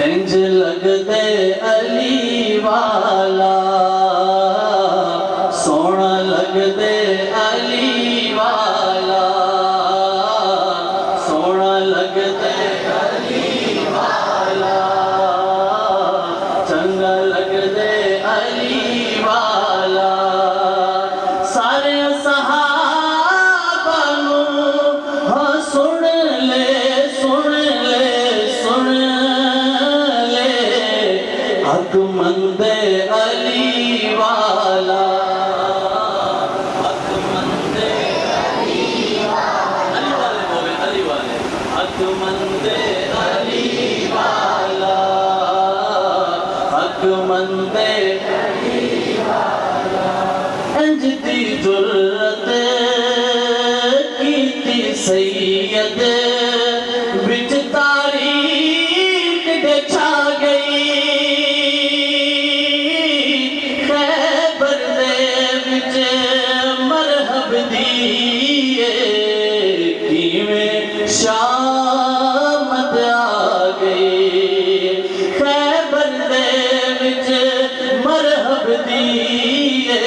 انج لگ دے علی والا سونا لگ دے علی والا سونا لگ دے علی والا چنگا لگ دے علی والا سارے صحابہ نو ہاں سن لے حق مند علی والا حق مند علی والا علی والے حق مند علی والا حق مند علی والا انج دی جرت کیتی سید وچ تاریخ دے چھا گئی شامت آگئی خیبر دے وچ مرحب دیئے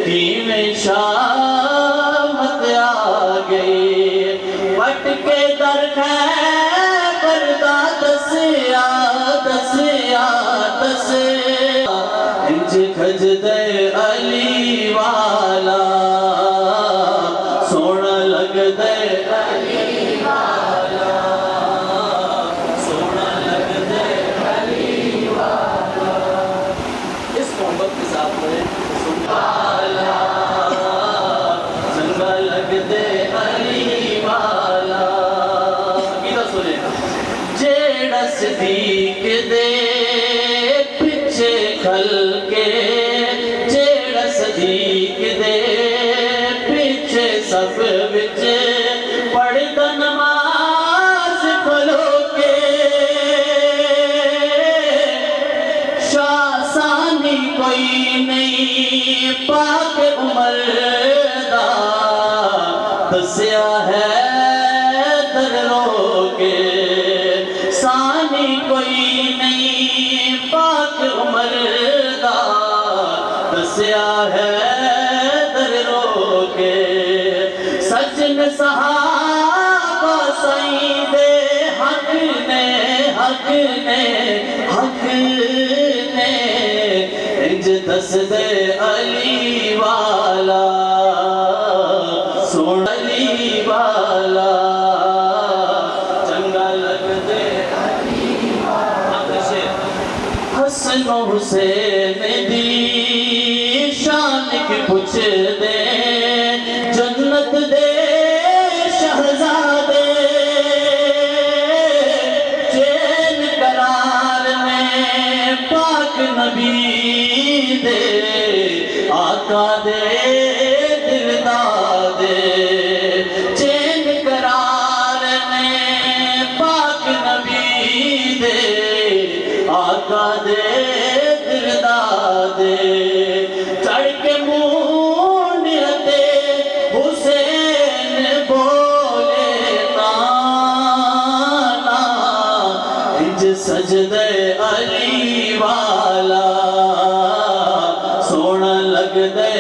تیویں شامت آگئی پٹ کے در خیبر دا دسیا انج کھج دے علی والا سونا لگ دے علی والا سونا لگ دے علی والا اس محبت کے ساتھ پڑھیں سبحالا چنگا لگ دے علی والا عقیدہ سنیں جیڑا صدیق دے پچھے کھل کے جیڑا صدیق دے پچھے سب وچ پڑھتا نماز کھلو کے شاہ ثانی کوئی نہیں پاک عمر دا دسیا ہے در رو کے ثانی کوئی نہیں پاک عمر دا دسیا ہے در رو کے سجن صحابہ سعید حق نے انج دس دے علی والا سونا علی والا چنگا لگ دے علی والا حسن و حسین دی شان کی پوچھ دے جنت دے شہزادے چین قرار میں پاک نبی دے آقا دے دلدادے چین قرار میں پاک نبی دے آقا دے دلدادے چڑھ کے سجدے علی والا سونا لگ دے